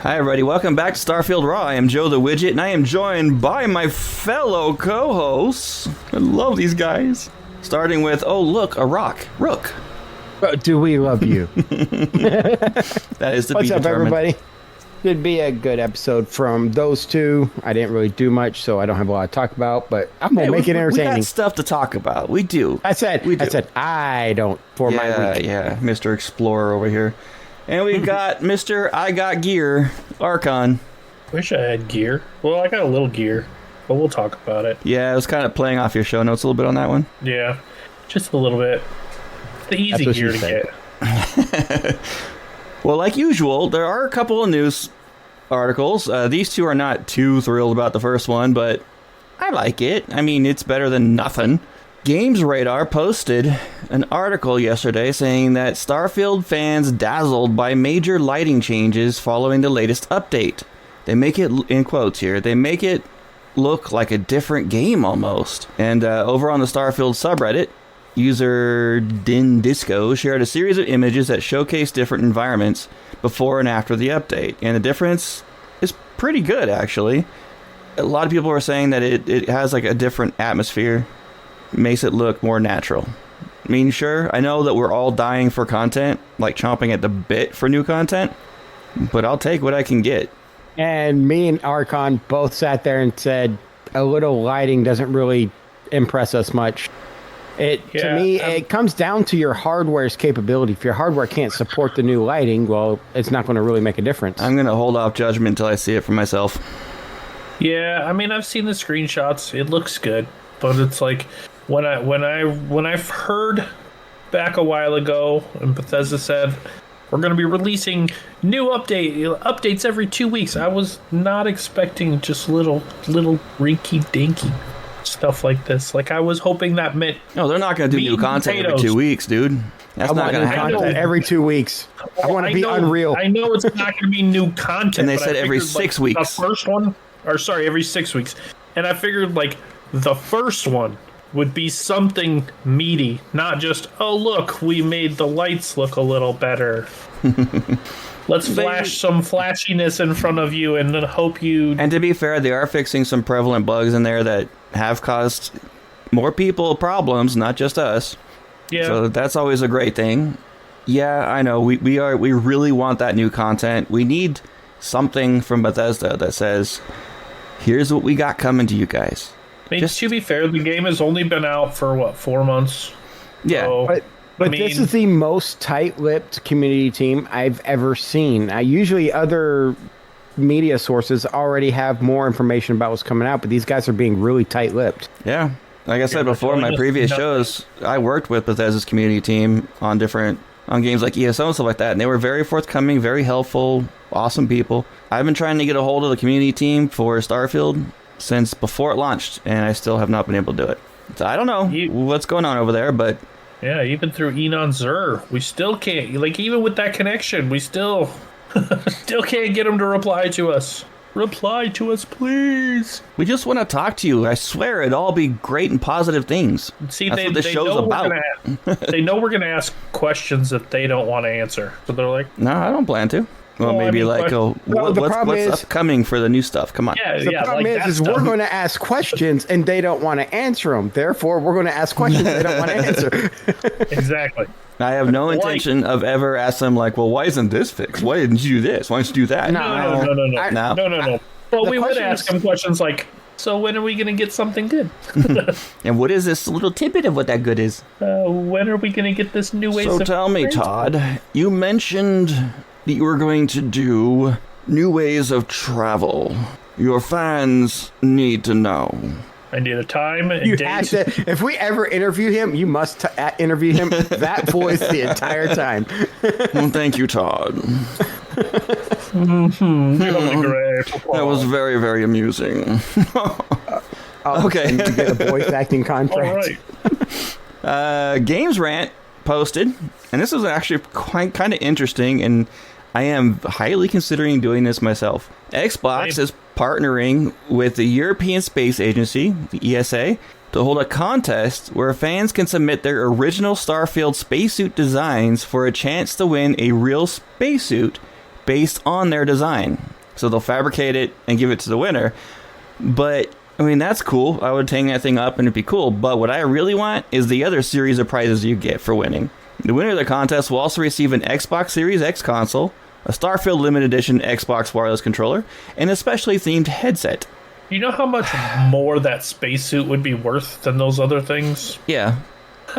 Hi, everybody. Welcome back to Starfield Raw. I am Joe the Widget, and I am joined by my fellow co-hosts. I love these guys. Starting with, oh, look, a rock. Rook. Do we love you? That is to be determined. What's up, everybody? Should be a good episode from those two. I didn't really do much, so I don't have a lot to talk about, but I'm going to make it entertaining. We got stuff to talk about. We do. I said I don't for my week. Yeah, Mr. Explorer over here. And we got Mr. I Got Gear, Archon. Wish I had gear. Well, I got a little gear, but we'll talk about it. Yeah, I was kind of playing off your show notes a little bit on that one. Yeah, just a little bit. The easy gear to get. Well, like usual, there are a couple of news articles. These two are not too thrilled about the first one, but I like it. I mean, it's better than nothing. Games Radar posted an article yesterday saying that Starfield fans dazzled by major lighting changes following the latest update. They make it, in quotes here, they make it look like a different game almost. And over on the Starfield subreddit, user Din Disco shared a series of images that showcase different environments before and after the update. And the difference is pretty good, actually. A lot of people are saying that it has like a different atmosphere. Makes it look more natural. I mean, sure, I know that we're all dying for content, like chomping at the bit for new content, but I'll take what I can get. And me and Archon both sat there and said a little lighting doesn't really impress us much. To me, it comes down to your hardware's capability. If your hardware can't support the new lighting, well, it's not going to really make a difference. I'm going to hold off judgment until I see it for myself. Yeah, I mean, I've seen the screenshots. It looks good, but it's like when I've heard back a while ago, and Bethesda said we're going to be releasing new updates every 2 weeks. I was not expecting just little rinky dinky stuff like this. Like, I was hoping that meant no, they're not going to do new content every 2 weeks, dude. That's not going to happen. Every 2 weeks. I want to be Unreal. I know it's not going to be new content. And they said every 6 weeks. The first one, every 6 weeks. And I figured like the first one would be something meaty, not just, oh look, we made the lights look a little better. Let's flash some flashiness in front of you and then hope you... And to be fair, they are fixing some prevalent bugs in there that have caused more people problems, not just us. Yeah. So that's always a great thing. Yeah, I know. We really want that new content. We need something from Bethesda that says, here's what we got coming to you guys. I mean, to be fair, the game has only been out for, 4 months? Yeah. So, But this is the most tight-lipped community team I've ever seen. Usually other media sources already have more information about what's coming out, but these guys are being really tight-lipped. Yeah. Like I said before, in my previous shows, I worked with Bethesda's community team on games like ESO and stuff like that, and they were very forthcoming, very helpful, awesome people. I've been trying to get a hold of the community team for Starfield since before it launched, and I still have not been able to do it. So I don't know what's going on over there, but... Yeah, even through Enon Zur, we still can't, like, even with that connection, we still can't get him to reply to us. Reply to us, please. We just want to talk to you. I swear it'd all be great and positive things. See, that's what the show's about. They know we're going to ask questions that they don't want to answer. So they're like... No, I don't plan to. Well, maybe what's upcoming for the new stuff? Come on. The problem is we're going to ask questions and they don't want to answer them. Therefore, we're going to ask questions they don't want to answer. Exactly. I have no intention of ever asking them like, well, why isn't this fixed? Why didn't you do this? Why didn't you do that? No. Well, we would ask them questions like, so when are we going to get something good? And what is this little tidbit of what that good is? When are we going to get this new way? So tell me, Todd, you mentioned that you were going to do new ways of travel. Your fans need to know. I need a time and date. If we ever interview him, you must interview him that voice the entire time. Well, thank you, Todd. That was very, very amusing. Okay. To get a voice acting contract. All right. Games Rant posted, and this was actually quite kind of interesting, and I am highly considering doing this myself. Xbox is partnering with the European Space Agency, the ESA, to hold a contest where fans can submit their original Starfield spacesuit designs for a chance to win a real spacesuit based on their design. So they'll fabricate it and give it to the winner. But, I mean, that's cool. I would hang that thing up and it'd be cool. But what I really want is the other series of prizes you get for winning. The winner of the contest will also receive an Xbox Series X console, a Starfield limited edition Xbox wireless controller, and a specially themed headset. You know how much more that spacesuit would be worth than those other things? Yeah.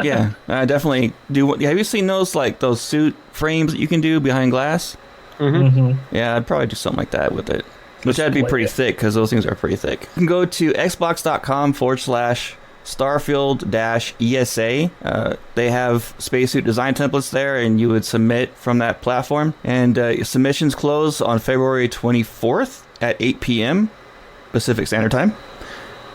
Yeah, I definitely do. Have you seen those suit frames that you can do behind glass? Mm-hmm. Yeah, I'd probably do something like that with it. Which that'd be pretty thick, because those things are pretty thick. You can go to xbox.com/Starfield-ESA. They have spacesuit design templates there, and you would submit from that platform. And submissions close on February 24th at 8 p.m. Pacific Standard Time.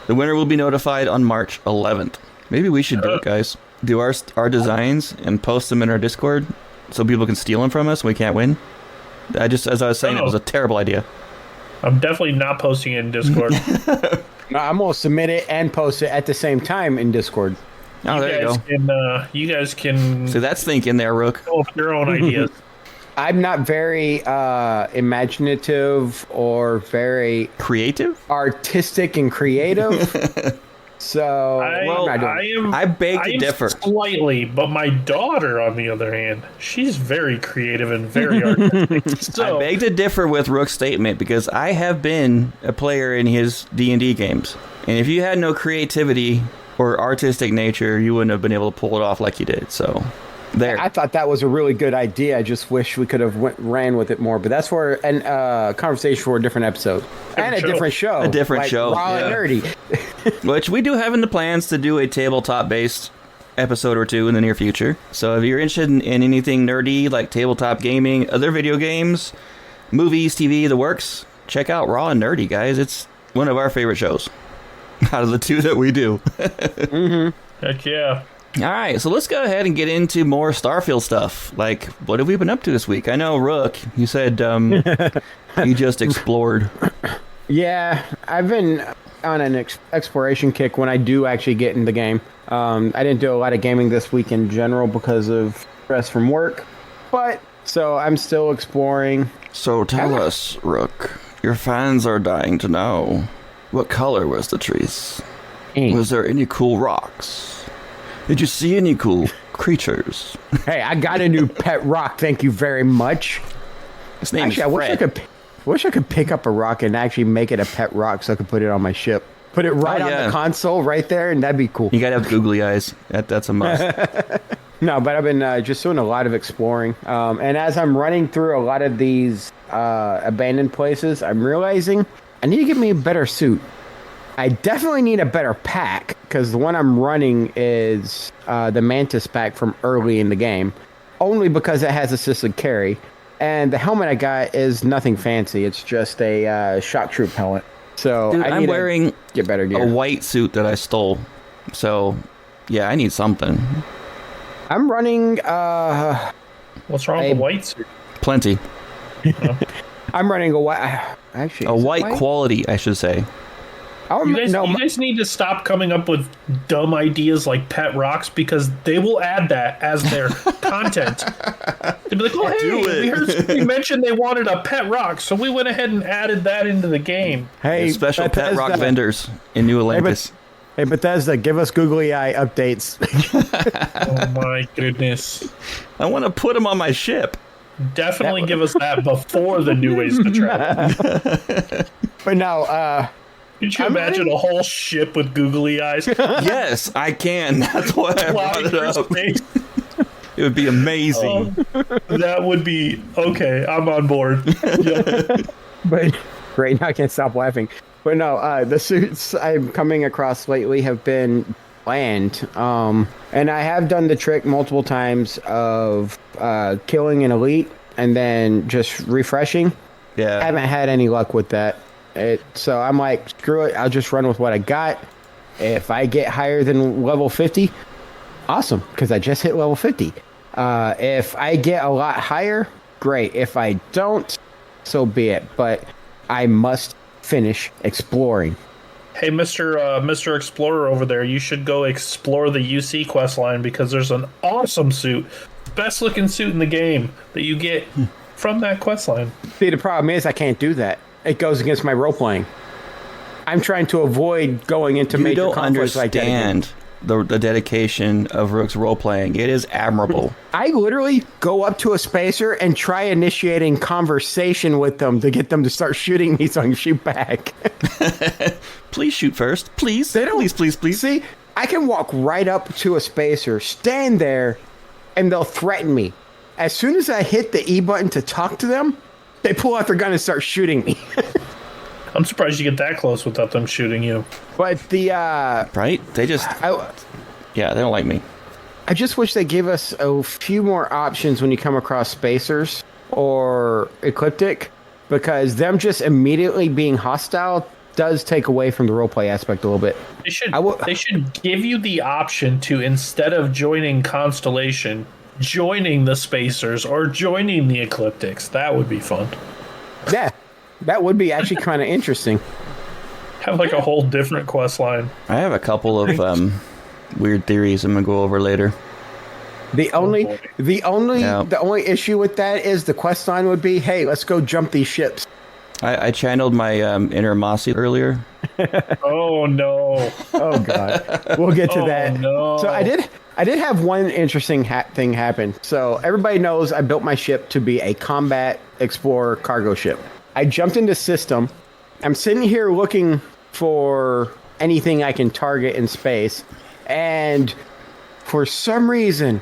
The winner will be notified on March 11th. Maybe we should do it, guys. Do our designs and post them in our Discord so people can steal them from us and we can't win. As I was saying, it was a terrible idea. I'm definitely not posting it in Discord. No, I'm going to submit it and post it at the same time in Discord. Oh, there you go. You guys can... See, that's thinking there, Rook. Come up with your own ideas. I'm not very imaginative or very... creative? Artistic and creative. So, I beg to differ. Slightly, but my daughter, on the other hand, she's very creative and very artistic. So, I beg to differ with Rook's statement because I have been a player in his D&D games. And if you had no creativity or artistic nature, you wouldn't have been able to pull it off like you did. So, there. I thought that was a really good idea. I just wish we could have ran with it more. But that's for a conversation for a different episode. And a different show. A different show. Raw and nerdy. Which we do have in the plans to do a tabletop-based episode or two in the near future. So if you're interested in anything nerdy, like tabletop gaming, other video games, movies, TV, the works, check out Raw and Nerdy, guys. It's one of our favorite shows out of the two that we do. Heck yeah. All right, so let's go ahead and get into more Starfield stuff. Like, what have we been up to this week? I know, Rook, you said you just explored. Yeah, I've been on an exploration kick when I do actually get in the game. I didn't do a lot of gaming this week in general because of stress from work. But, so I'm still exploring. So tell us, Rook, your fans are dying to know. What color was the trees? Was there any cool rocks? Did you see any cool creatures? Hey, I got a new pet rock. Thank you very much. His name is Fred. Wish I could pick up a rock and actually make it a pet rock so I could put it on my ship. Put it right on the console right there, and that'd be cool. You gotta have googly eyes. That's a must. No, but I've been just doing a lot of exploring. And as I'm running through a lot of these abandoned places, I'm realizing I need to get me a better suit. I definitely need a better pack, because the one I'm running is the Mantis pack from early in the game, only because it has assisted carry. And the helmet I got is nothing fancy. It's just a shock troop helmet. So dude, I'm wearing get better gear. A white suit that I stole. So, yeah, I need something. I'm running... What's wrong with the white suit? Plenty. I'm running a white... Actually, a white quality, I should say. You guys need to stop coming up with dumb ideas like pet rocks, because they will add that as their content. They'll be like, oh, hey, we heard somebody mention they wanted a pet rock, so we went ahead and added that into the game. Hey, special pet rock vendors in New Atlantis. Hey, Bethesda, give us googly eye updates. Oh, my goodness. I want to put them on my ship. Definitely give us that before the new ways to travel. But no, could you imagine a whole ship with googly eyes? Yes, I can. That's why I brought it up. It would be amazing. That would be okay. I'm on board. Yeah. But right now I can't stop laughing. But no, the suits I'm coming across lately have been bland. And I have done the trick multiple times of killing an elite and then just refreshing. Yeah. I haven't had any luck with that. So I'm like, screw it. I'll just run with what I got. If I get higher than level 50, awesome, because I just hit level 50. If I get a lot higher, great. If I don't, so be it. But I must finish exploring. Hey, Mr. Explorer over there, you should go explore the UC quest line, because there's an awesome suit, best looking suit in the game that you get from that quest line. See, the problem is I can't do that. it goes against my role playing. I'm trying to avoid going into You major don't conflicts like that again. understand the dedication of Rook's role playing. It is admirable. I literally go up to a spacer and try initiating conversation with them to get them to start shooting me so I can shoot back. Please shoot first. Please. They don't, Please. See, I can walk right up to a spacer, stand there, and they'll threaten me. As soon as I hit the E button to talk to them, they pull out their gun and start shooting me. I'm surprised you get that close without them shooting you. But the Right? They just... yeah, they don't like me. I just wish they gave us a few more options when you come across spacers or ecliptic, because them just immediately being hostile does take away from the roleplay aspect a little bit. They should give you the option to, instead of joining Constellation, joining the spacers or joining the ecliptics. That would be fun. Yeah, that would be actually kind of interesting. Have like a whole different quest line. I have a couple of weird theories I'm going to go over later. The only issue with that is the quest line would be, hey, let's go jump these ships. I channeled my inner Mossy earlier. Oh, no. Oh, God. We'll get to that. No. So I did have one interesting thing happen. So everybody knows I built my ship to be a combat explorer cargo ship. I jumped into system. I'm sitting here looking for anything I can target in space. And for some reason,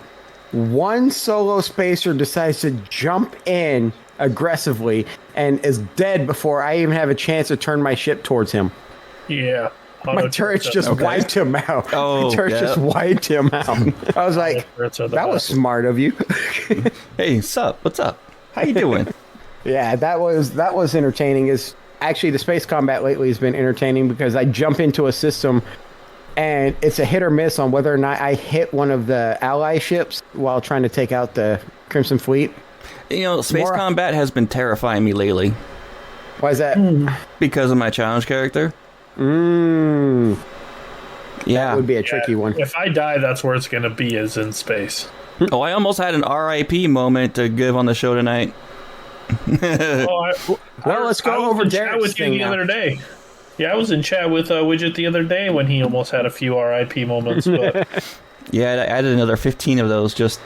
one solo spacer decides to jump in aggressively and is dead before I even have a chance to turn my ship towards him. Yeah. My turrets just wiped him out. Oh, my turrets just wiped him out. I was like, that was smart of you. Hey, sup? What's up? How you doing? Yeah, that was entertaining. Is actually the space combat lately has been entertaining because I jump into a system and it's a hit or miss on whether or not I hit one of the ally ships while trying to take out the Crimson Fleet. You know, space combat has been terrifying me lately. Why is that? Because of my challenge character. Yeah. That would be a tricky one. If I die, that's where it's going to be, is in space. Oh, I almost had an R.I.P. moment to give on the show tonight. Let's go over Derek's thing the other day. Yeah, I was in chat with Widget the other day when he almost had a few RIP moments. But yeah, I added another 15 of those just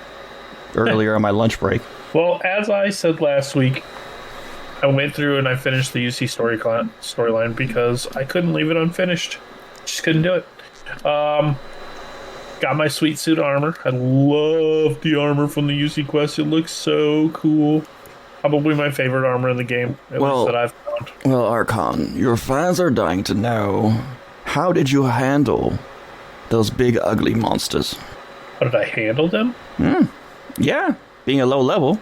earlier on my lunch break. Well, as I said last week, I went through and I finished the UC storyline because I couldn't leave it unfinished. Just couldn't do it. Got my sweet suit armor. I love the armor from the UC quest. It looks so cool. Probably my favorite armor in the game, at least that I've found. Well, Archon, your fans are dying to know, how did you handle those big ugly monsters? How did I handle them? Yeah, being a low level.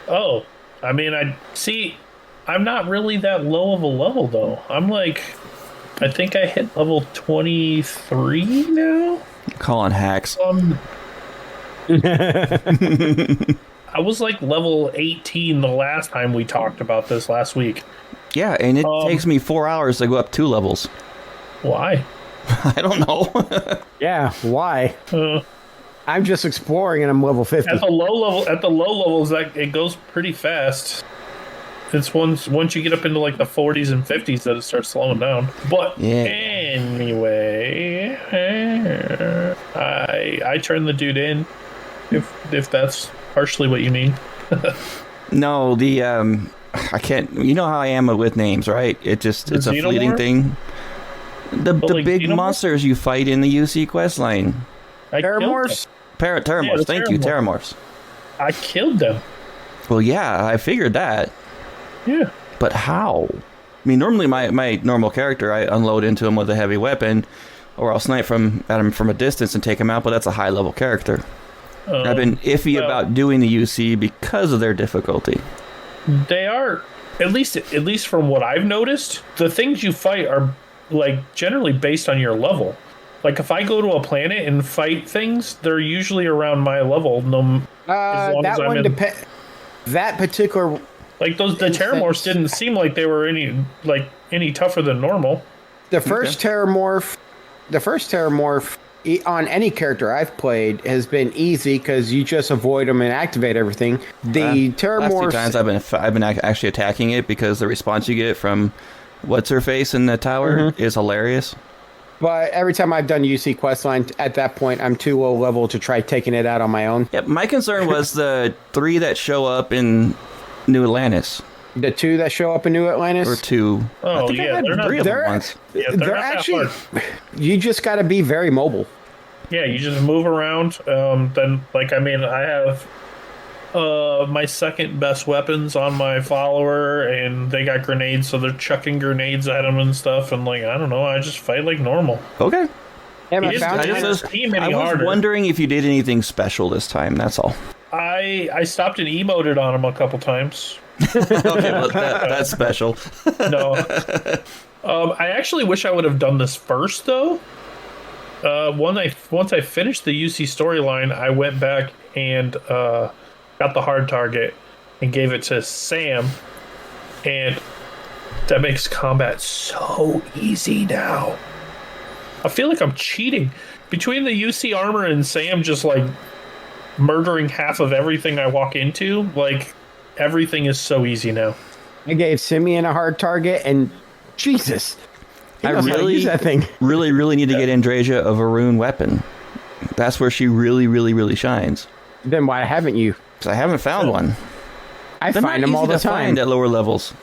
Oh, I mean, I'm not really that low of a level, though. I'm like, I think I hit level 23 now? Calling hacks. I was like level 18 the last time we talked about this last week. Yeah, and it takes me 4 hours to go up 2 levels. Why? I don't know. Yeah, why? I'm just exploring and I'm level 50. At the low levels, that it goes pretty fast. It's once you get up into like the 40s and 50s that it starts slowing down. But anyway, I turned the dude in. If that's partially what you mean. No, I can't. You know how I am with names, right? It's a fleeting thing. The big monsters you fight in the UC quest line. Terramorphs? Terramorphs, thank you, Terramorphs. I killed them. Well, yeah, I figured that. Yeah. But how? I mean, normally my normal character, I unload into him with a heavy weapon, or I'll snipe at him from a distance and take him out, but that's a high-level character. I've been iffy about doing the UC because of their difficulty. They are, at least from what I've noticed, the things you fight are like generally based on your level. Like if I go to a planet and fight things, they're usually around my level. That particular, like the Terramorphs didn't seem like they were any tougher than normal. The first Terramorph on any character I've played has been easy because you just avoid them and activate everything. The Last few Terramorphs, times I've been actually attacking it because the response you get from what's her face in the tower is hilarious. but every time I've done UC questline, at that point I'm too low level to try taking it out on my own. Yep, my concern was the 3 that show up in New Atlantis. The 2 that show up in New Atlantis, Or 2. Oh, I think yeah, I had they're not- 3 of them they're- once. Yeah, they're not that actually. hard. You just got to be very mobile. Yeah, you just move around. Then, like, I mean, I have my second best weapons on my follower, and they got grenades, so they're chucking grenades at them and stuff. And like, I don't know, I just fight like normal. Okay. And He I just- found I it- just- team any I was harder. wondering if you did anything special this time, that's all. I stopped and emoted on him a couple times. Okay, well, that's special. No, I actually wish I would have done this first though. Once I finished the UC storyline, I went back and got the hard target and gave it to Sam, and that makes combat so easy now. I feel like I'm cheating between the UC armor and Sam just like murdering half of everything I walk into. Like, everything is so easy now. I gave Simeon a hard target, and Jesus, he I knows how to really- use that thing. Really need to get Andrasia a Varun weapon. That's where she really shines. Then why haven't you? 'Cause I haven't found one. I They're find not them all easy the to find time. at lower levels.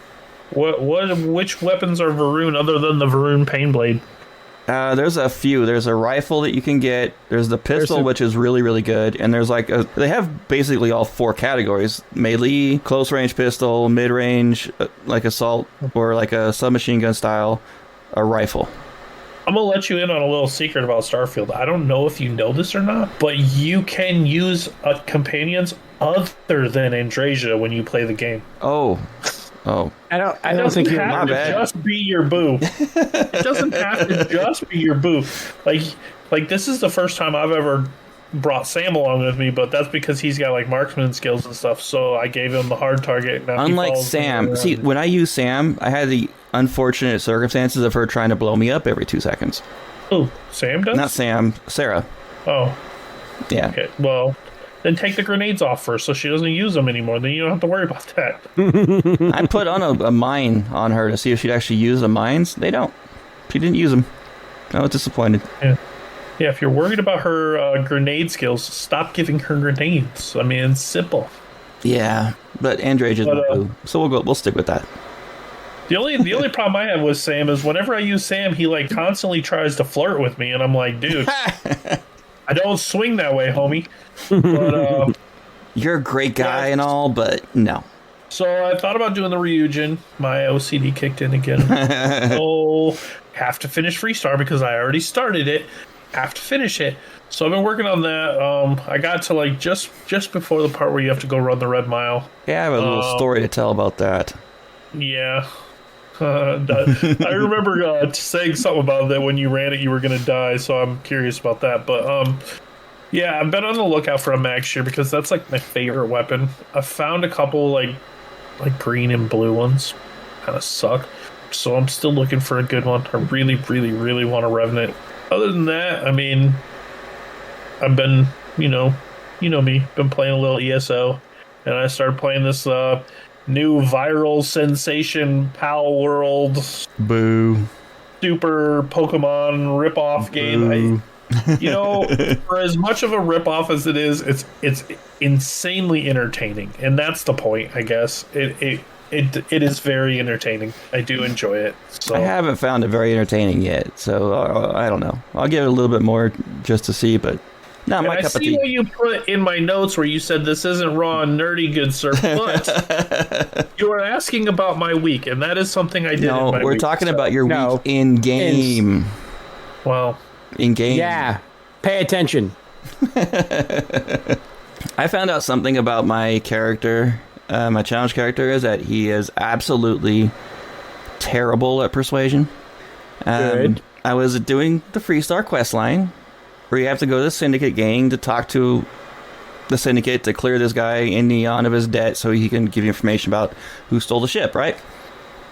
Which weapons are Varun other than the Varun Painblade? There's a few. There's a rifle that you can get. There's the pistol, which is really good. And there's like they have basically all 4 categories: melee, close range pistol, mid range, like assault, or like a submachine gun style, a rifle. I'm gonna let you in on a little secret about Starfield. I don't know if you know this or not, but you can use companions other than Andrasia when you play the game. Oh. I don't It think you. doesn't have my to bad. just be your boo. It doesn't have to just be your boo. Like this is the first time I've ever brought Sam along with me, but that's because he's got like marksman skills and stuff. So I gave him the hard target. Now he Unlike follows me Sam, around. see, when I use Sam, I had the unfortunate circumstances of her trying to blow me up every 2 seconds. Oh, Sam does? Not Sam, Sarah. Oh, Yeah. okay. Well, then take the grenades off first so she doesn't use them anymore. Then you don't have to worry about that. I put on a mine on her to see if she'd actually use the mines. They don't. She didn't use them. I was disappointed. Yeah, if you're worried about her grenade skills, stop giving her grenades. I mean, it's simple. Yeah, but Andrasia's my boo, so we'll stick with that. The only problem I have with Sam is whenever I use Sam, he like constantly tries to flirt with me, and I'm like, dude, I don't swing that way, homie. But You're a great guy and all, but no. so I thought about doing the Ryujin. My OCD kicked in again. So have to finish Freestar because I already started it. Have to finish it. So I've been working on that. I got to like just before the part where you have to go run the Red Mile. Yeah, I have a little story to tell about that. Yeah. I remember saying something about that when you ran it, you were going to die. So I'm curious about that. But yeah, I've been on the lookout for a mag shear because that's like my favorite weapon. I found a couple like green and blue ones. Kind of suck. So I'm still looking for a good one. I really want a Revenant. Other than that, I mean, I've been, you know me, been playing a little ESO, and I started playing this new viral sensation Pal World Boo. super Pokemon ripoff game. For as much of a ripoff as it is, it's insanely entertaining, and that's the point, I guess. It is very entertaining. I do enjoy it. So I haven't found it very entertaining yet, so I don't know. I'll give it a little bit more just to see, but not my I cup of see tea. what you put in my notes where you said this isn't raw and nerdy, good sir, but you are asking about my week, and that is something I did. No, in my we're week, talking so- about your No. week in game. Well, In game. Yeah, pay attention. I found out something about my character. My challenge character is that he is absolutely terrible at persuasion. Good. I was doing the Freestar quest line where you have to go to the Syndicate gang to talk to the Syndicate to clear this guy in Neon of his debt so he can give you information about who stole the ship, right?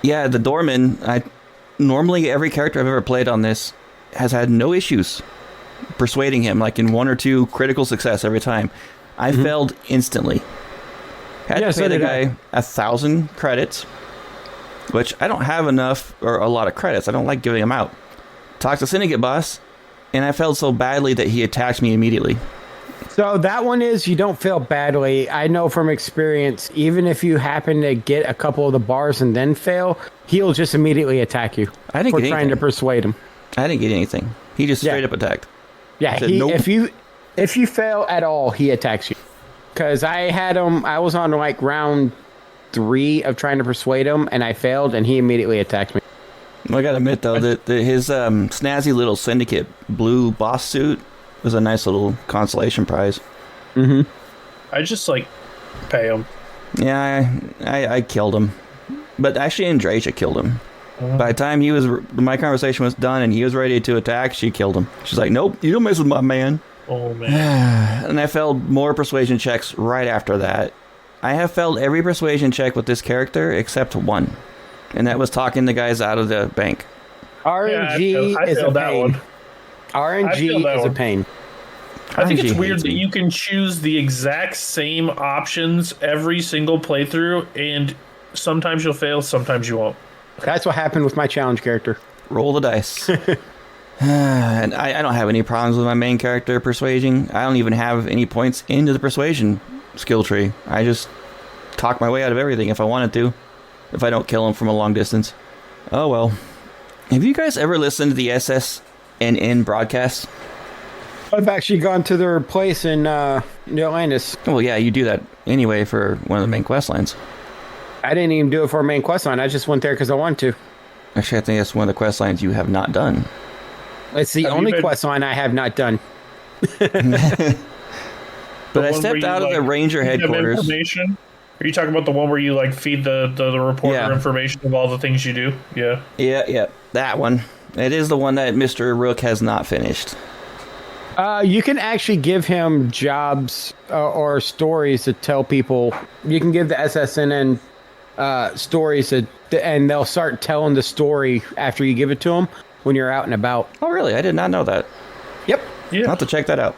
Yeah, the doorman, normally every character I've ever played on this has had no issues persuading him, like in 1 or 2 critical success every time. I failed instantly. Had to pay the guy 1,000 credits, which I don't have enough or a lot of credits. I don't like giving them out. Talked to Syndicate boss, and I failed so badly that he attacked me immediately. So that one is, you don't fail badly. I know from experience, even if you happen to get a couple of the bars and then fail, he'll just immediately attack you. I didn't get trying to persuade him. I didn't get anything. He just straight up attacked. Yeah, said, nope. if you fail at all, he attacks you. Because I was on like round 3 of trying to persuade him, and I failed, and he immediately attacked me. Well, I gotta admit though that his snazzy little Syndicate blue boss suit was a nice little consolation prize. I just like pay him. Yeah, I killed him, but actually Andrasia killed him. By the time my conversation was done and he was ready to attack, she killed him. She's like, "Nope, you don't mess with my man." Oh man! And I failed more persuasion checks right after that. I have failed every persuasion check with this character except one, and that was talking the guys out of the bank. RNG is a pain. RNG is a pain. I think it's weird that you can choose the exact same options every single playthrough, and sometimes you'll fail, sometimes you won't. That's what happened with my challenge character. Roll the dice. And I don't have any problems with my main character persuasion. I don't even have any points into the persuasion skill tree. I just talk my way out of everything if I wanted to, if I don't kill him from a long distance. Oh well. Have you guys ever listened to the SSNN broadcast? I've actually gone to their place in New Atlantis. Well, yeah, you do that anyway for one of the main quest lines. I didn't even do it for a main quest line. I just went there because I wanted to. Actually, I think that's one of the quest lines you have not done. It's the only quest line I have not done. But I stepped out of the Ranger headquarters. Are you talking about the one where you like feed the reporter information of all the things you do? Yeah. Yeah, that one. It is the one that Mr. Rook has not finished. You can actually give him jobs or stories to tell people. You can give the SSNN stories and they'll start telling the story after you give it to them when you're out and about. Oh, really? I did not know that. Yep. Yeah. I'll have to check that out.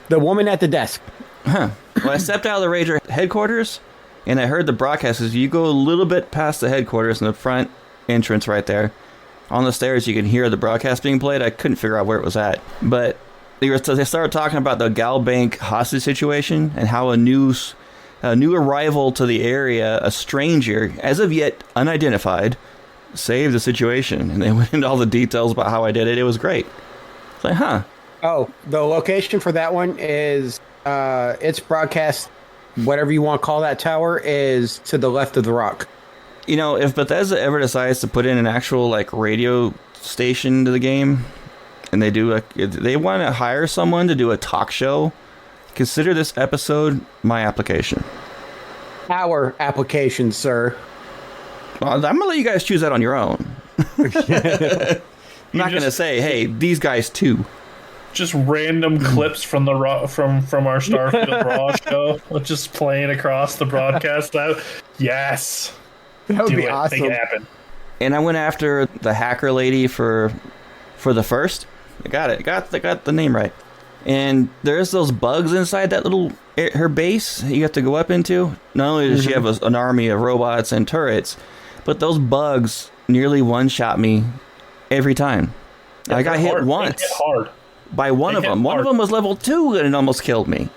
The woman at the desk. Huh. Well, I stepped out of the Ranger headquarters, and I heard the broadcast as you go a little bit past the headquarters in the front entrance right there. On the stairs, you can hear the broadcast being played. I couldn't figure out where it was at. But they started talking about the Gal Bank hostage situation and how a new arrival to the area, a stranger, as of yet unidentified, saved the situation. And they went into all the details about how I did it. It was great. It's like, huh. Oh, the location for that one is, its broadcast, whatever you want to call that tower, is to the left of the rock. You know, if Bethesda ever decides to put in an actual, like, radio station to the game, and they want to hire someone to do a talk show, consider this episode my application. Our application, sir. Well, I'm going to let you guys choose that on your own. I'm not going to say, hey, these guys too. Just random clips from the from our Starfield Raw show, just playing across the broadcast. Yes, that would be awesome. Make it happen. And I went after the hacker lady for the first. I got it. Got the name right. And there's those bugs inside that her base you have to go up into. Not only does she have an army of robots and turrets, but those bugs nearly one-shot me every time. Yeah, I got hit once. They hit hard. By one of them. One of them was level 2 and it almost killed me.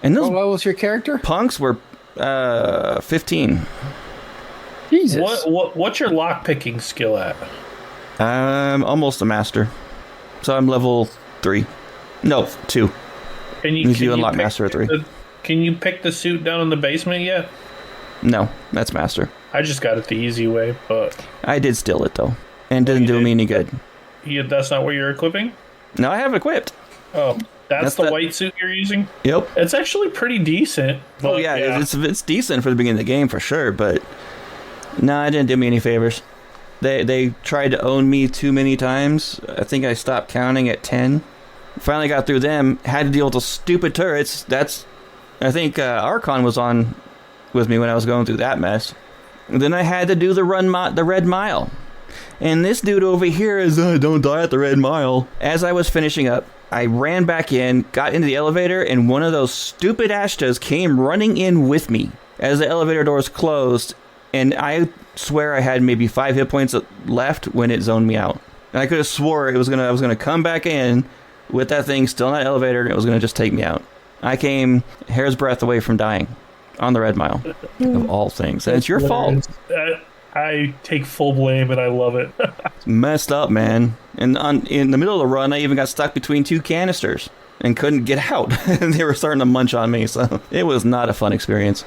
And those what level was your character? Punks were 15. Jesus. What's your lockpicking skill at? I'm almost a master. So I'm level 3. No, 2. Can you unlock master at 3. Can you pick the suit down in the basement yet? No, that's master. I just got it the easy way, but I did steal it though. And didn't do me any good. That's not what you're equipping? No, I have equipped. Oh, that's the white suit you're using? Yep. It's actually pretty decent. Oh, yeah. It's decent for the beginning of the game for sure, but no, it didn't do me any favors. They tried to own me too many times. I think I stopped counting at 10. Finally got through them. Had to deal with those stupid turrets. I think Archon was on with me when I was going through that mess. And then I had to do the Red Mile. And this dude over here is, don't die at the Red Mile. As I was finishing up, I ran back in, got into the elevator, and one of those stupid Ashtas came running in with me as the elevator doors closed, and I swear I had maybe 5 hit points left when it zoned me out. And I could have swore I was gonna come back in with that thing still in that elevator, and it was gonna just take me out. I came hair's breadth away from dying on the Red Mile, of all things. And it's your fault. I take full blame, and I love it. It's messed up, man. And in the middle of the run, I even got stuck between 2 canisters and couldn't get out. They were starting to munch on me, so it was not a fun experience.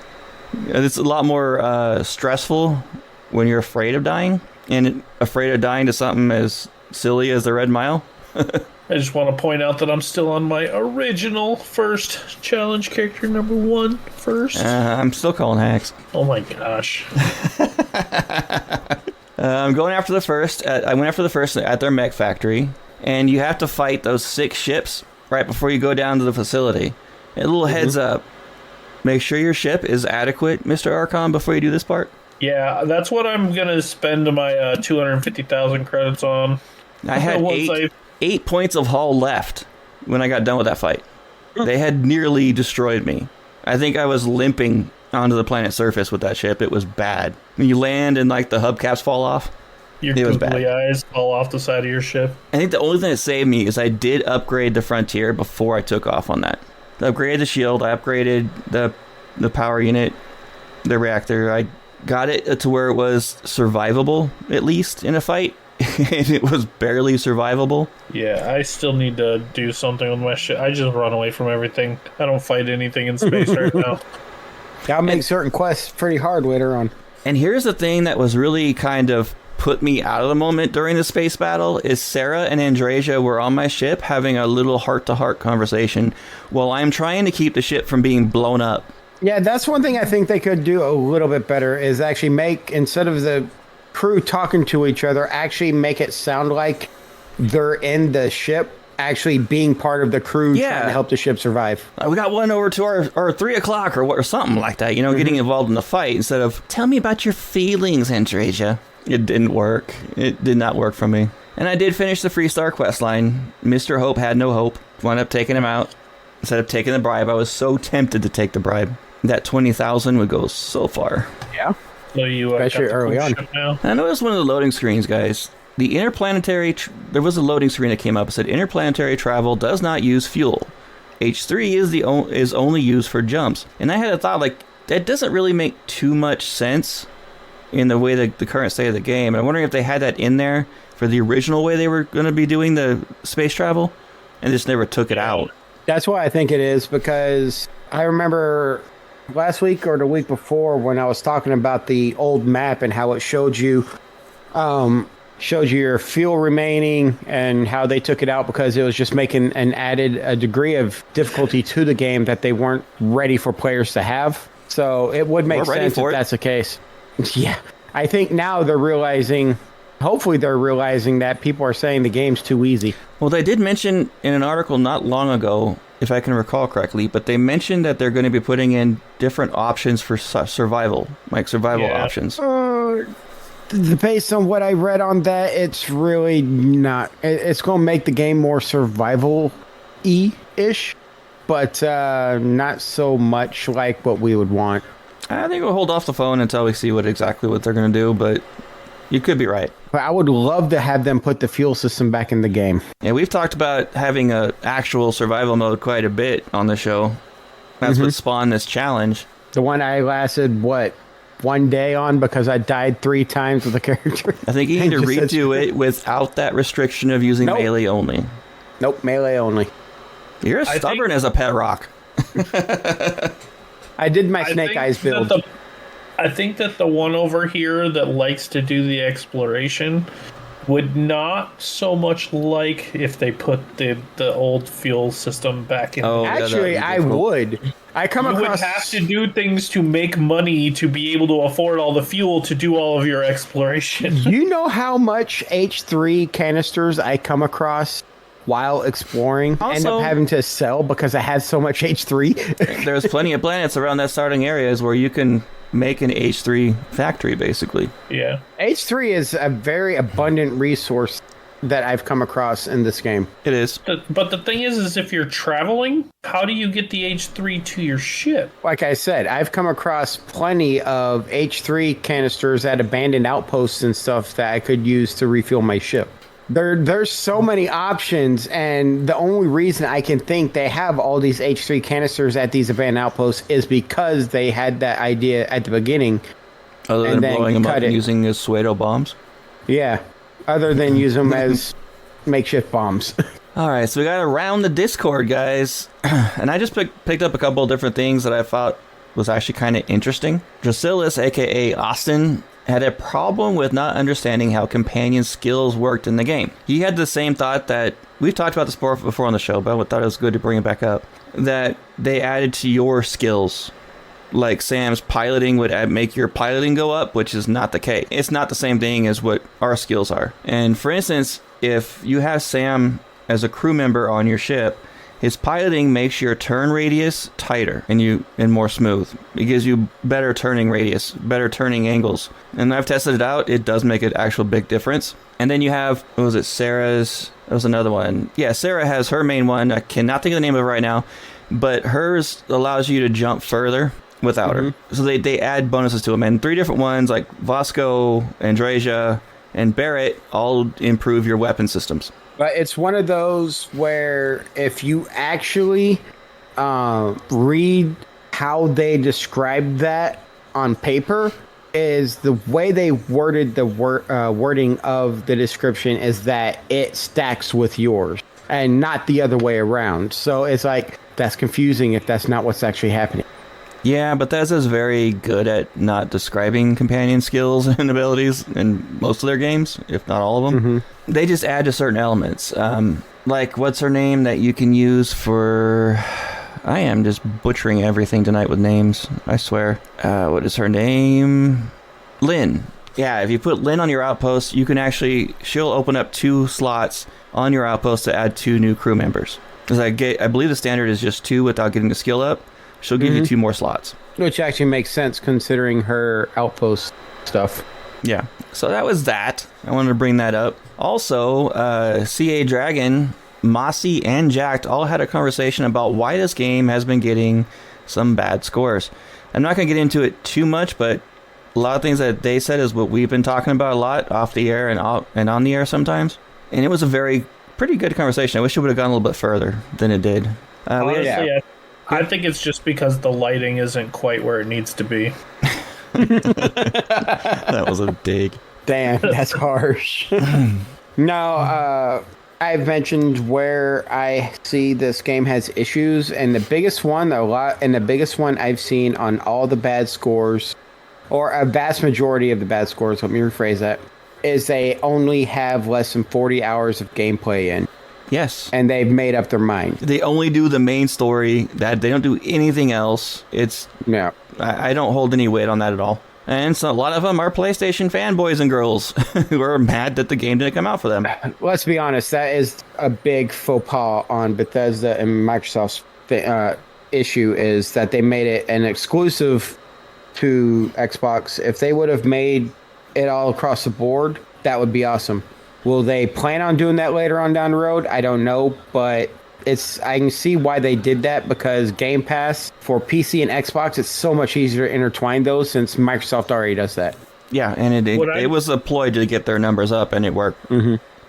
It's a lot more stressful when you're afraid of dying, and afraid of dying to something as silly as the Red Mile. I just want to point out that I'm still on my original first challenge character, number 1 first. I'm still calling hacks. Oh my gosh. I'm going after the first. I went after the first at their mech factory, and you have to fight those 6 ships right before you go down to the facility. A little heads up. Make sure your ship is adequate, Mr. Archon, before you do this part. Yeah, that's what I'm going to spend my 250,000 credits on. I had 8 points of hull left when I got done with that fight. They had nearly destroyed me. I think I was limping onto the planet's surface with that ship. It was bad. When you land and like the hubcaps fall off, your googly eyes fall off the side of your ship. I think the only thing that saved me is I did upgrade the Frontier before I took off on that. I upgraded the shield, I upgraded the power unit, the reactor. I got it to where it was survivable, at least, in a fight. And it was barely survivable. Yeah, I still need to do something with my ship. I just run away from everything. I don't fight anything in space right now. Gotta make certain quests pretty hard later on. And here's the thing that was really kind of put me out of the moment during the space battle is Sarah and Andrasia were on my ship having a little heart-to-heart conversation while I'm trying to keep the ship from being blown up. Yeah, that's one thing I think they could do a little bit better is actually make, instead of the crew talking to each other, actually make it sound like they're in the ship, actually being part of the crew trying to help the ship survive. We got one over to our 3 o'clock or something like that, getting involved in the fight instead of, tell me about your feelings, Andrasia. It didn't work. It did not work for me. And I did finish the Freestar quest line. Mr. Hope had no hope. Wound up taking him out. Instead of taking the bribe, I was so tempted to take the bribe. That 20,000 would go so far. Yeah. So you especially early on. Now? I noticed one of the loading screens, guys. The interplanetary... there was a loading screen that came up. It said, interplanetary travel does not use fuel. H3 is only used for jumps. And I had a thought, that doesn't really make too much sense in the way the current state of the game. I'm wondering if they had that in there for the original way they were going to be doing the space travel and just never took it out. That's why I think it is, because I remember last week or the week before when I was talking about the old map and how it showed you your fuel remaining and how they took it out because it was just making a degree of difficulty to the game that they weren't ready for players to have. So it would make sense if that's the case. Yeah, I think now hopefully they're realizing that people are saying the game's too easy. Well, they did mention in an article not long ago, if I can recall correctly, but they mentioned that they're going to be putting in different options for survival, options. Based on what I read on that, it's really not. It's going to make the game more survival-y-ish, but not so much like what we would want. I think we'll hold off the phone until we see what they're going to do, but you could be right. But I would love to have them put the fuel system back in the game. Yeah, we've talked about having an actual survival mode quite a bit on the show. That's what spawned this challenge. The one I lasted, 1 day on because I died 3 times with the character. I think you need to redo it without that restriction of using melee only. Nope, melee only. You're as stubborn as a pet rock. I did my Snake Eyes build. I think that the one over here that likes to do the exploration would not so much like if they put the old fuel system back in. Actually, I would. You would have to do things to make money to be able to afford all the fuel to do all of your exploration. You know how much H3 canisters I come across while exploring, end up having to sell because I had so much H3. There's plenty of planets around that starting areas where you can make an H3 factory, basically. Yeah. H3 is a very abundant resource that I've come across in this game. It is. But the thing is if you're traveling, how do you get the H3 to your ship? Like I said, I've come across plenty of H3 canisters at abandoned outposts and stuff that I could use to refuel my ship. There's so many options, and the only reason I can think they have all these H3 canisters at these abandoned outposts is because they had that idea at the beginning. Other than blowing them up and using as pseudo bombs? Yeah, other than use them as makeshift bombs. All right, so we got to round the Discord, guys. And I just picked up a couple of different things that I thought was actually kind of interesting. Drasilis, a.k.a. Austin, had a problem with not understanding how companion skills worked in the game. He had the same thought that, we've talked about this before on the show, but I thought it was good to bring it back up, that they added to your skills. Like Sam's piloting would make your piloting go up, which is not the case. It's not the same thing as what our skills are. And for instance, if you have Sam as a crew member on your ship, his piloting makes your turn radius tighter and more smooth. It gives you better turning radius, better turning angles. And I've tested it out. It does make an actual big difference. And then you have, what was it, Sarah's? That was another one. Yeah, Sarah has her main one. I cannot think of the name of it right now. But hers allows you to jump further without her. So they add bonuses to them. And 3 different ones like Vasco, Andrasia, and Barrett all improve your weapon systems. But it's one of those where if you actually read how they described that on paper, is the way they worded the wording of the description is that it stacks with yours and not the other way around. So it's like, that's confusing if that's not what's actually happening. Yeah, Bethesda's very good at not describing companion skills and abilities in most of their games, if not all of them. They just add to certain elements. Like, what's her name that you can use for... I am just butchering everything tonight with names, I swear. What is her name? Lynn. Yeah, if you put Lynn on your outpost, you can actually... She'll open up 2 slots on your outpost to add 2 new crew members. Because I believe the standard is just 2 without getting the skill up. She'll give you 2 more slots. Which actually makes sense considering her outpost stuff. Yeah. So that was that. I wanted to bring that up. Also, CA Dragon, Mossy, and Jacked all had a conversation about why this game has been getting some bad scores. I'm not going to get into it too much, but a lot of things that they said is what we've been talking about a lot off the air and on the air sometimes. And it was a pretty good conversation. I wish it would have gone a little bit further than it did. Honestly, I think it's just because the lighting isn't quite where it needs to be. That was a dig. Damn, that's harsh. No, I've mentioned where I see this game has issues, and the biggest one I've seen on all the bad scores, or a vast majority of the bad scores, let me rephrase that, is they only have less than 40 hours of gameplay in. Yes. And they've made up their mind. They only do the main story. That they don't do anything else. Yeah. I don't hold any weight on that at all. And so a lot of them are PlayStation fanboys and girls who are mad that the game didn't come out for them. Let's be honest. That is a big faux pas on Bethesda and Microsoft's issue, is that they made it an exclusive to Xbox. If they would have made it all across the board, that would be awesome. Will they plan on doing that later on down the road? I don't know, but I can see why they did that, because Game Pass for PC and Xbox, it's so much easier to intertwine those since Microsoft already does that. Yeah, and it was a ploy to get their numbers up, and it worked.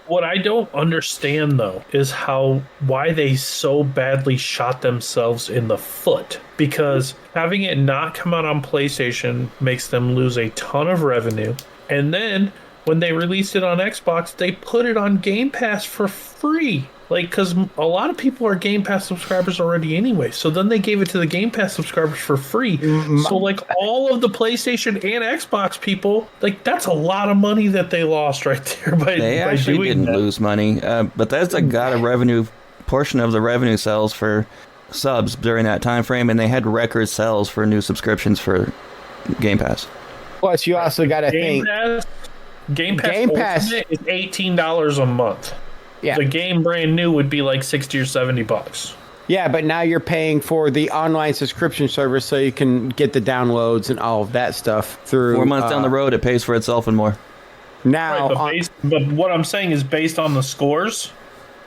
What I don't understand, though, is why they so badly shot themselves in the foot. Because having it not come out on PlayStation makes them lose a ton of revenue. And then when they released it on Xbox, they put it on Game Pass for free. Like, because a lot of people are Game Pass subscribers already anyway. So then they gave it to the Game Pass subscribers for free. So, like, all of the PlayStation and Xbox people, like, that's a lot of money that they lost right there by doing that. They actually didn't lose money. Bethesda got a portion of the revenue sales for subs during that time frame, and they had record sales for new subscriptions for Game Pass. Plus, you also got to think... Game Pass Ultimate is $18 a month. Yeah. The game brand new would be like $60 or $70. Yeah, but now you're paying for the online subscription service so you can get the downloads and all of that stuff through... 4 months down the road, it pays for itself and more. Now, right, But what I'm saying is based on the scores,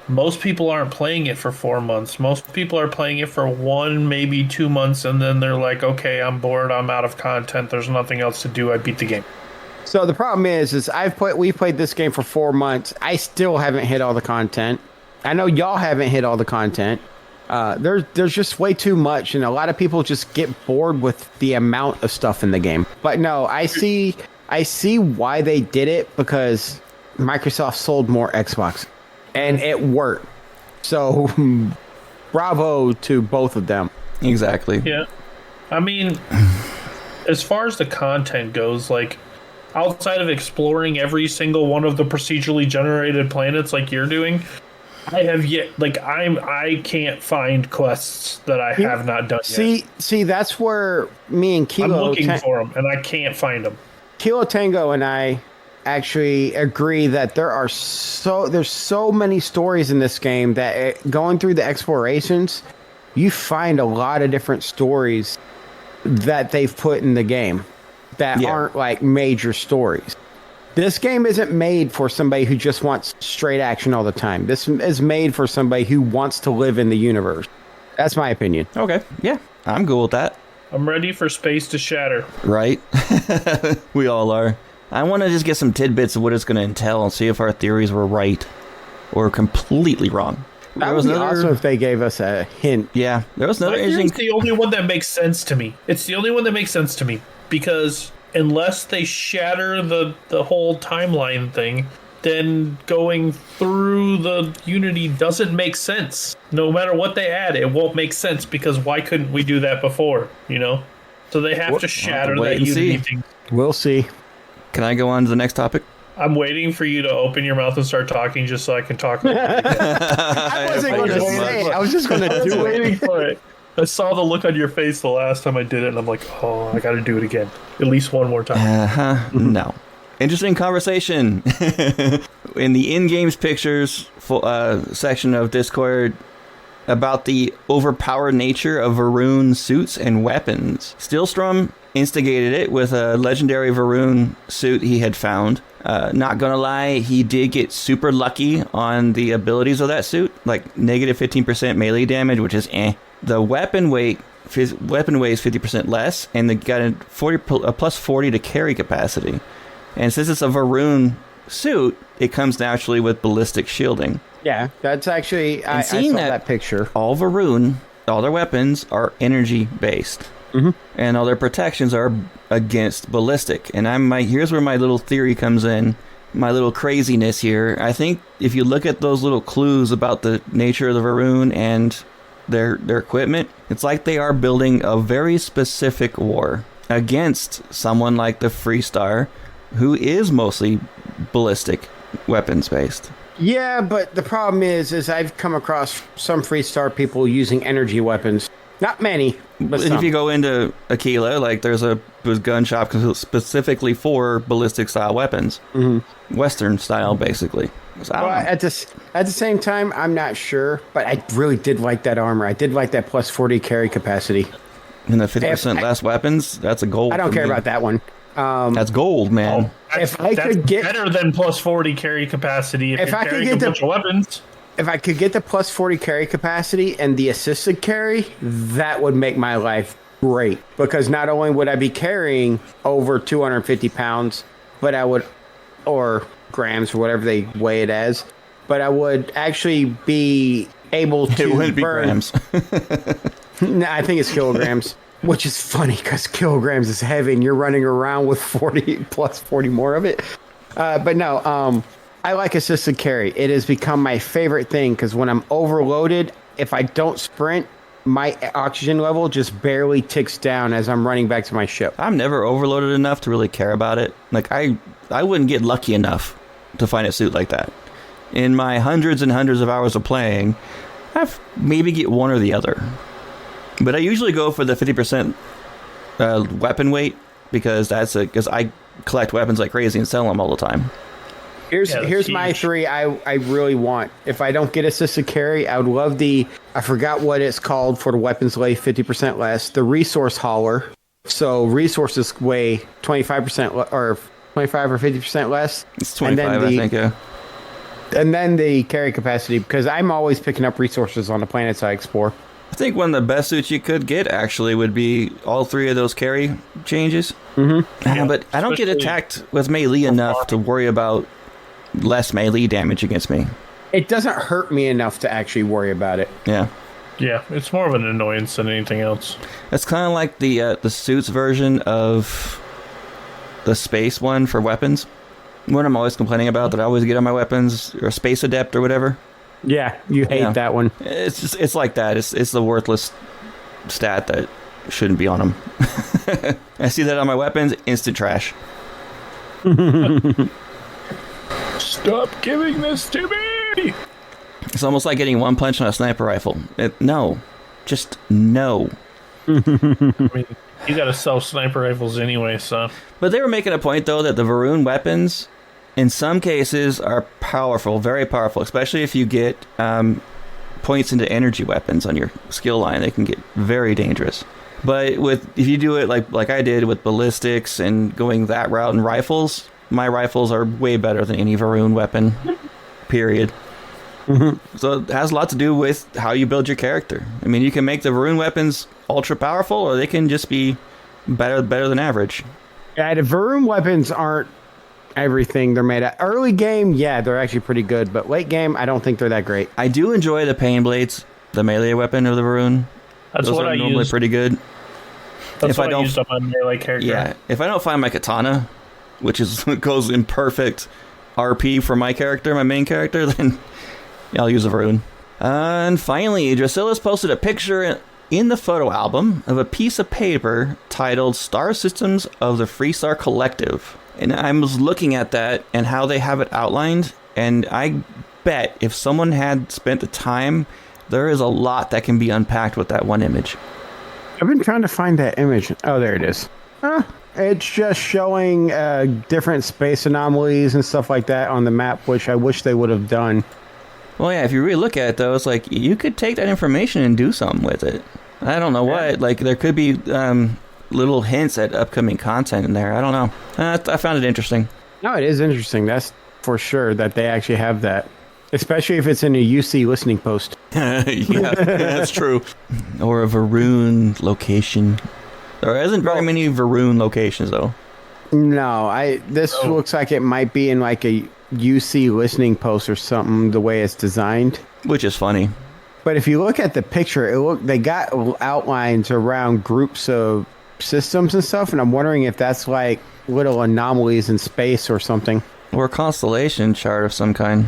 most people aren't playing it for 4 months. Most people are playing it for 1, maybe 2 months, and then they're like, okay, I'm bored, I'm out of content, there's nothing else to do, I beat the game. So the problem is we played this game for 4 months. I still haven't hit all the content. I know y'all haven't hit all the content. There's just way too much, and a lot of people just get bored with the amount of stuff in the game. But no, I see why they did it, because Microsoft sold more Xbox, and it worked. So bravo to both of them. Exactly. Yeah. I mean, as far as the content goes, like, outside of exploring every single one of the procedurally generated planets like you're doing, I have yet, like, I can't find quests that I have not done yet. See, that's where me and Kilo... I'm looking for them, and I can't find them. Kilo Tango and I actually agree that there's so many stories in this game that going through the explorations, you find a lot of different stories that they've put in the game that aren't like major stories. This game isn't made for somebody who just wants straight action all the time. This is made for somebody who wants to live in the universe. That's my opinion. Okay. Yeah, I'm cool with that. I'm ready for space to shatter. Right? We all are. I want to just get some tidbits of what it's going to entail and see if our theories were right or completely wrong. That would be awesome if they gave us a hint. Yeah, there was another interesting... It's the only one that makes sense to me. It's the only one that makes sense to me, because unless they shatter the whole timeline thing, then going through the Unity doesn't make sense. No matter what they add, it won't make sense, because why couldn't we do that before, you know? So they have to shatter that Unity thing. We'll see. Can I go on to the next topic? I'm waiting for you to open your mouth and start talking just so I can talk. I wasn't going to say it. I was just going to do it. Waiting for it. I saw the look on your face the last time I did it, and I'm like, oh, I got to do it again. At least one more time. No. Interesting conversation. In the in-games pictures section of Discord about the overpowered nature of Varun suits and weapons. Steelstrom instigated it with a legendary Varun suit he had found. Not gonna lie, he did get super lucky on the abilities of that suit, like negative 15% melee damage, which is eh. The weapon weighs 50% less, and they got a plus 40 to carry capacity. And since it's a Varun suit, it comes naturally with ballistic shielding. Yeah, that's actually... I saw that picture. All Varun, all their weapons are energy-based. Mm-hmm. And all their protections are against ballistic. And here's where my little theory comes in, my little craziness here. I think if you look at those little clues about the nature of the Varun and their equipment, it's like they are building a very specific war against someone like the Freestar, who is mostly ballistic weapons based. Yeah, but the problem is I've come across some Freestar people using energy weapons. Not many, but some. If you go into Aquila, like there's a gun shop specifically for ballistic style weapons, Western style, basically. So at the same time, I'm not sure, but I really did like that armor. I did like that plus 40 carry capacity. And the 50% less weapons, that's a gold. I don't care about that one. That's gold, man. That's better than plus 40 carry capacity if I could get a bunch of weapons. If I could get the plus 40 carry capacity and the assisted carry, that would make my life great. Because not only would I be carrying over 250 pounds, but I would, or grams or whatever they weigh it as, but I would actually be able to it wouldn't burn. Be grams. No, I think it's kilograms. Which is funny because kilograms is heavy and you're running around with 40 plus 40 more of it. But no, I like assisted carry. It has become my favorite thing because when I'm overloaded, if I don't sprint, my oxygen level just barely ticks down as I'm running back to my ship. I'm never overloaded enough to really care about it. Like I wouldn't get lucky enough to find a suit like that. In my hundreds and hundreds of hours of playing, I've maybe get one or the other. But I usually go for the 50% weapon weight because I collect weapons like crazy and sell them all the time. Here's my three I really want. If I don't get assisted carry, I would love I forgot what it's called for the weapons weigh 50% less, the resource hauler. So resources weigh 25% or 25 or 50% less. It's 25, I think, yeah. And then the carry capacity, because I'm always picking up resources on the planets I explore. I think one of the best suits you could get, actually, would be all 3 of those carry changes. Mm-hmm. Yeah, but I don't get attacked with melee enough to worry about less melee damage against me. It doesn't hurt me enough to actually worry about it. Yeah. Yeah, it's more of an annoyance than anything else. It's kind of like the suits version of the space one for weapons. What I'm always complaining about that I always get on my weapons, or Space Adept or whatever. Yeah, you hate that one. It's like that. It's the worthless stat that shouldn't be on them. I see that on my weapons, instant trash. Stop giving this to me! It's almost like getting one punch on a sniper rifle. No. Just no. I mean, you gotta sell sniper rifles anyway, so. But they were making a point, though, that the Varun weapons, in some cases, are powerful, very powerful, especially if you get points into energy weapons on your skill line. They can get very dangerous. But if you do it like I did with ballistics and going that route in rifles, my rifles are way better than any Varun weapon, period. Mm-hmm. So it has a lot to do with how you build your character. I mean, you can make the Varun weapons ultra powerful, or they can just be better than average. Yeah, the Varun weapons aren't everything they're made of. Early game, yeah, they're actually pretty good, but late game, I don't think they're that great. I do enjoy the Pain Blades, the melee weapon of the Varun. Those are normally pretty good. That's what I used on my melee character. Yeah, if I don't find my katana, which goes in perfect RP for my character, my main character, then I'll use a Varun. And finally, Drasilla's posted a picture in the photo album of a piece of paper titled Star Systems of the Freestar Collective. And I was looking at that and how they have it outlined, and I bet if someone had spent the time, there is a lot that can be unpacked with that one image. I've been trying to find that image. Oh, there it is. It's just showing different space anomalies and stuff like that on the map, which I wish they would have done. Well, yeah, if you really look at it, though, it's like you could take that information and do something with it. I don't know what. Like, there could be little hints at upcoming content in there. I don't know. I found it interesting. No, it is interesting. That's for sure that they actually have that. Especially if it's in a UC listening post. Yeah, that's true. Or a Varun location. There isn't very many Varun locations, though. No, this looks like it might be in like a UC listening post or something, the way it's designed. Which is funny. But if you look at the picture, they got outlines around groups of systems and stuff, and I'm wondering if that's like little anomalies in space or something. Or a constellation chart of some kind.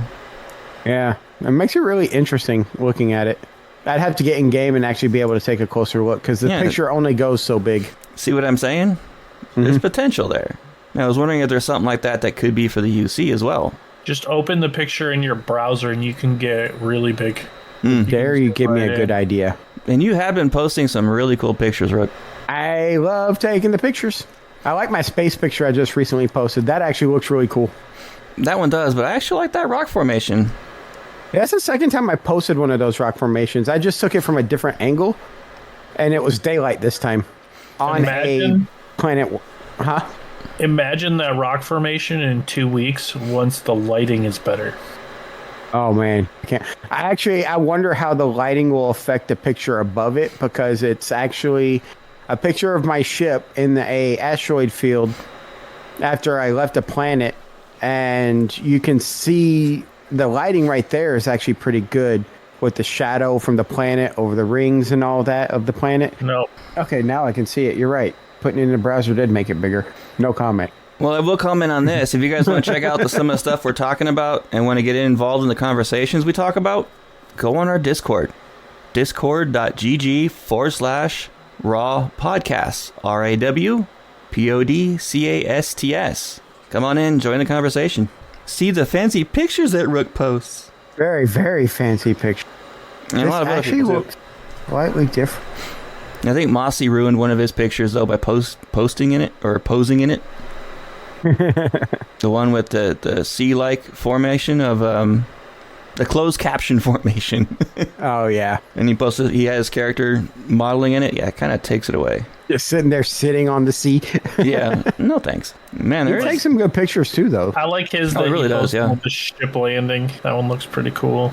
Yeah, it makes it really interesting looking at it. I'd have to get in game and actually be able to take a closer look, because the picture only goes so big. See what I'm saying? Mm-hmm. There's potential there. I was wondering if there's something like that that could be for the UC as well. Just open the picture in your browser and you can get it really big. There you give me a good idea. And you have been posting some really cool pictures, Rook. I love taking the pictures. I like my space picture I just recently posted. That actually looks really cool. That one does, but I actually like that rock formation. That's the second time I posted one of those rock formations. I just took it from a different angle, and it was daylight this time on a planet. Huh? Imagine that rock formation in 2 weeks once the lighting is better. Oh man, I wonder how the lighting will affect the picture above it, because it's actually a picture of my ship in a asteroid field after I left a planet, and you can see the lighting right there is actually pretty good with the shadow from the planet over the rings and all that of the planet. No. Okay, now I can see it. You're right. Putting it in the browser did make it bigger. No comment. Well, I will comment on this. If you guys want to check out some of the stuff we're talking about and want to get involved in the conversations we talk about, go on our Discord. Discord.gg/raw podcasts. R.A.W. PODCASTS. Come on in, join the conversation. See the fancy pictures that Rook posts. Very, very fancy picture. And a lot of other actually looks slightly different. I think Mossy ruined one of his pictures, though, by posting in it, or posing in it. The one with the sea-like formation of the closed caption formation. Oh, yeah. And he has character modeling in it. Yeah, it kind of takes it away. Just sitting there, sitting on the seat. Yeah, no thanks. Man, He takes some good pictures, too, though. I like his. Oh, it really does, yeah. The ship landing. That one looks pretty cool.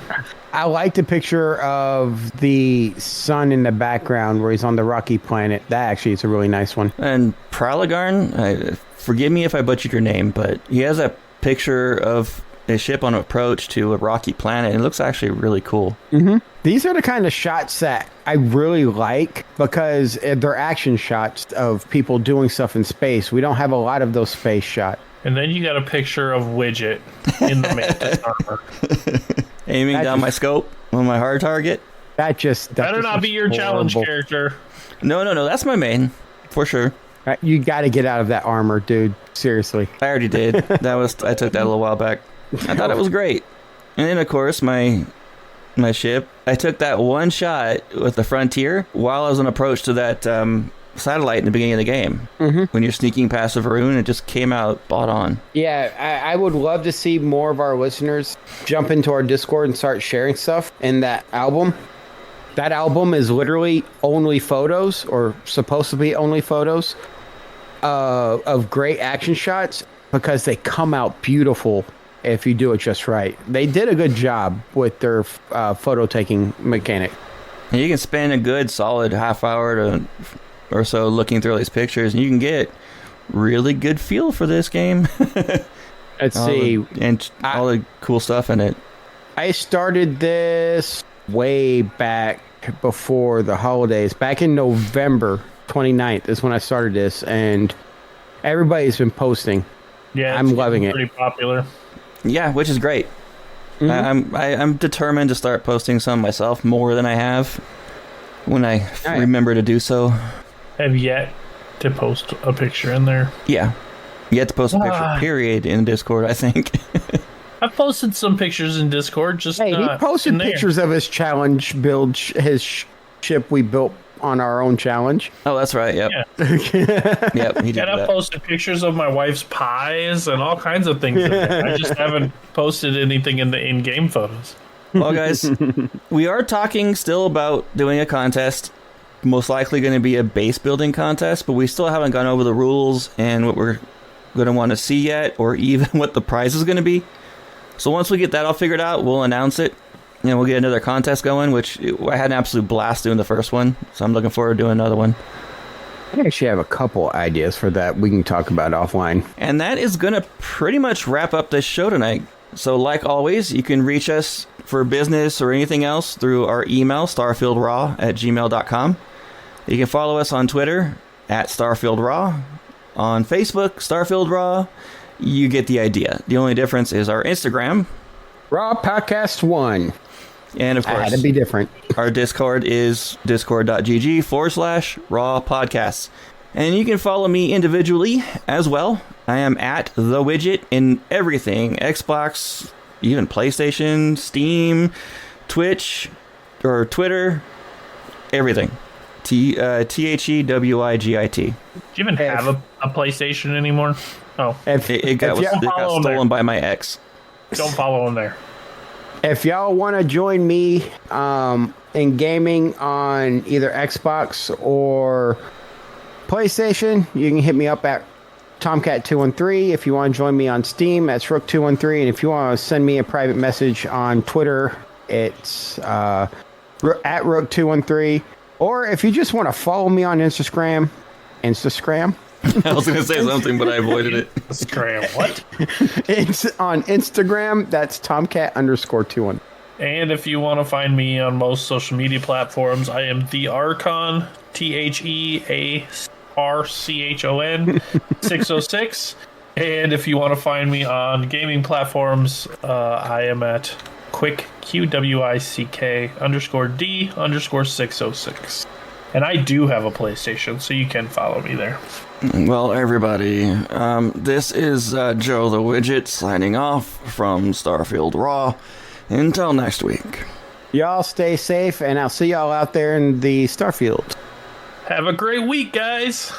I like the picture of the sun in the background where he's on the rocky planet. That actually is a really nice one. And Pralagarn, forgive me if I butchered your name, but he has a picture of a ship on approach to a rocky planet. It looks actually really cool. Mm-hmm. These are the kind of shots that I really like because they're action shots of people doing stuff in space. We don't have a lot of those space shots. And then you got a picture of Widget in the Mantis armor. Aiming down my scope on my hard target. That better not be your horrible. challenge character. No, that's my main, for sure. You got to get out of that armor, dude. Seriously. I already did. I took that a little while back. I thought it was great. And then, of course, my ship, I took that one shot with the Frontier while I was on approach to that satellite in the beginning of the game. Mm-hmm. When you're sneaking past the Varun, it just came out spot on. Yeah, I would love to see more of our listeners jump into our Discord and start sharing stuff in that album. That album is literally only photos, or supposed to be only photos, of great action shots because they come out beautiful if you do it just right. They did a good job with their photo taking mechanic. And you can spend a good solid half hour or so looking through all these pictures, and you can get really good feel for this game. Let's see. All the cool stuff in it. I started this way back before the holidays. Back in November 29th is when I started this, and everybody's been posting. Yeah, I'm loving it. Pretty popular. Yeah, which is great. Mm-hmm. I'm determined to start posting some myself more than I have when I remember to do so. Have yet to post a picture in there. Yeah. You have to post a picture, period, in Discord, I think. I've posted some pictures in Discord. He posted pictures of his challenge build, his ship we built on our own challenge. Oh, that's right. Yep. Yeah. Yep. He did and I've posted pictures of my wife's pies and all kinds of things. I just haven't posted anything in the in-game photos. Well, guys, we are talking still about doing a contest. Most likely going to be a base building contest, but we still haven't gone over the rules and what we're going to want to see yet, or even what the prize is going to be. So once we get that all figured out, we'll announce it. And we'll get another contest going, which I had an absolute blast doing the first one. So I'm looking forward to doing another one. I actually have a couple ideas for that we can talk about offline. And that is going to pretty much wrap up this show tonight. So like always, you can reach us for business or anything else through our email, starfieldraw@gmail.com. You can follow us on Twitter @StarfieldRaw. On Facebook, Starfield Raw. You get the idea. The only difference is our Instagram. Raw Podcast 1. And of course, had to be different. Our Discord is discord.gg/Raw Podcasts. And you can follow me individually as well. I am @TheWidget in everything. Xbox, even PlayStation, Steam, Twitch, or Twitter, everything. THEWIGIT. Do you even have a PlayStation anymore? Oh. It got stolen by my ex. Don't follow him there. If y'all want to join me in gaming on either Xbox or PlayStation, you can hit me up at Tomcat213. If you want to join me on Steam, that's Rook213. And if you want to send me a private message on Twitter, it's at Rook213. Or if you just want to follow me on Instagram. I was going to say something, but I avoided it. Instagram, what? It's on Instagram. That's Tomcat_21. And if you want to find me on most social media platforms, I am the Archon, TheArchon 606. And if you want to find me on gaming platforms, I am at Quick QWICK_D_606. And I do have a PlayStation, so you can follow me there. Well, everybody, this is Joe the Widget signing off from Starfield Raw. Until next week. Y'all stay safe, and I'll see y'all out there in the Starfield. Have a great week, guys.